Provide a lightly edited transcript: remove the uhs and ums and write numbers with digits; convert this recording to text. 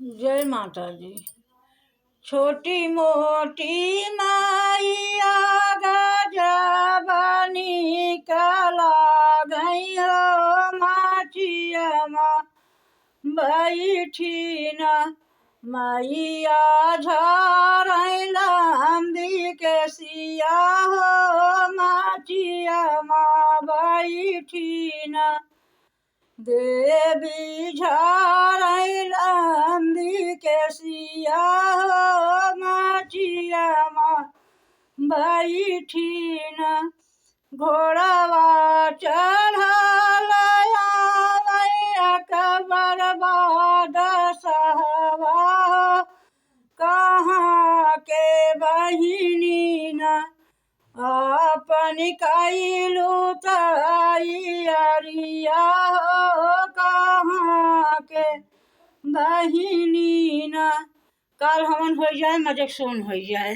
जय माता दी। छोटी मोटी माइया गजबनी कला गई हो माचिया माँ बैठी न मैया झरैलंदी के सिया हो माचिया माँ बैठी न देवी झरैलंदी के सिया हो माचिया माँ बैठी न घोड़वा चढ़ल अकबर बादशाहवा कहाँ के बहिनी न अपन कैलू तैयारिया हो कहाँ के बहिनी न। काल हमन हो जाए मजे सोन हो जाए।